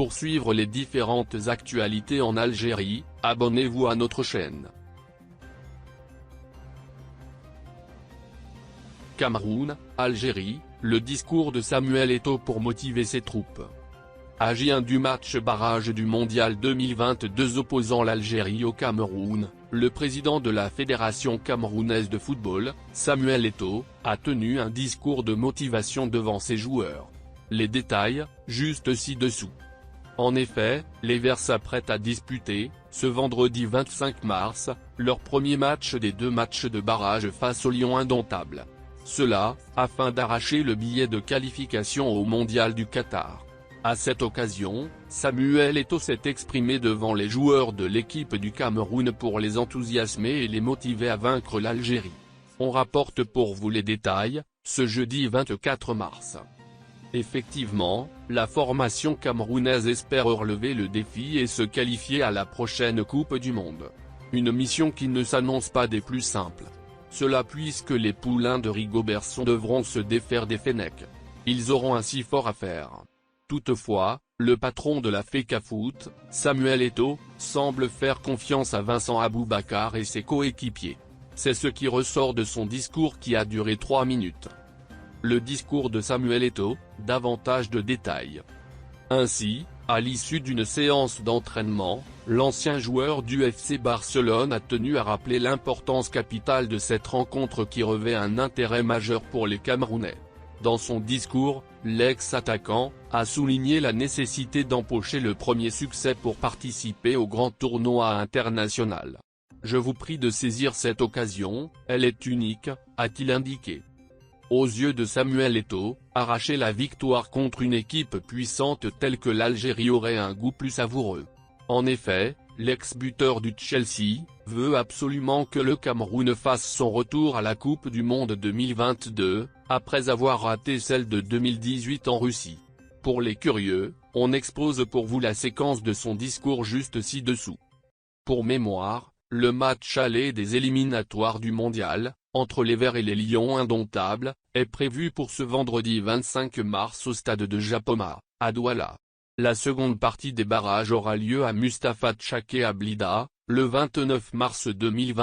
Pour suivre les différentes actualités en Algérie, abonnez-vous à notre chaîne. Cameroun, Algérie, le discours de Samuel Eto'o pour motiver ses troupes. À J1 du match barrage du Mondial 2022 opposant l'Algérie au Cameroun, le président de la Fédération camerounaise de football, Samuel Eto'o, a tenu un discours de motivation devant ses joueurs. Les détails, juste ci-dessous. En effet, les Verts s'apprêtent à disputer, ce vendredi 25 mars, leur premier match des 2 matchs de barrage face aux Lions indomptables. Cela, afin d'arracher le billet de qualification au Mondial du Qatar. À cette occasion, Samuel Eto'o s'est exprimé devant les joueurs de l'équipe du Cameroun pour les enthousiasmer et les motiver à vaincre l'Algérie. On rapporte pour vous les détails, ce jeudi 24 mars. Effectivement, la formation camerounaise espère relever le défi et se qualifier à la prochaine Coupe du Monde. Une mission qui ne s'annonce pas des plus simples. Cela puisque les poulains de Rigobertson devront se défaire des Fennecs. Ils auront ainsi fort à faire. Toutefois, le patron de la FECAFOOT, Samuel Eto'o, semble faire confiance à Vincent Aboubakar et ses coéquipiers. C'est ce qui ressort de son discours qui a duré 3 minutes. Le discours de Samuel Eto'o, davantage de détails. Ainsi, à l'issue d'une séance d'entraînement, l'ancien joueur du FC Barcelone a tenu à rappeler l'importance capitale de cette rencontre qui revêt un intérêt majeur pour les Camerounais. Dans son discours, l'ex-attaquant a souligné la nécessité d'empocher le premier succès pour participer au grand tournoi international. Je vous prie de saisir cette occasion, elle est unique, a-t-il indiqué. Aux yeux de Samuel Eto'o, arracher la victoire contre une équipe puissante telle que l'Algérie aurait un goût plus savoureux. En effet, l'ex-buteur du Chelsea veut absolument que le Cameroun fasse son retour à la Coupe du Monde 2022, après avoir raté celle de 2018 en Russie. Pour les curieux, on expose pour vous la séquence de son discours juste ci-dessous. Pour mémoire, le match aller des éliminatoires du Mondial, entre les Verts et les Lions indomptables, est prévu pour ce vendredi 25 mars au stade de Japoma, à Douala. La seconde partie des barrages aura lieu à Mustapha Tchaké à Blida, le 29 mars 2020.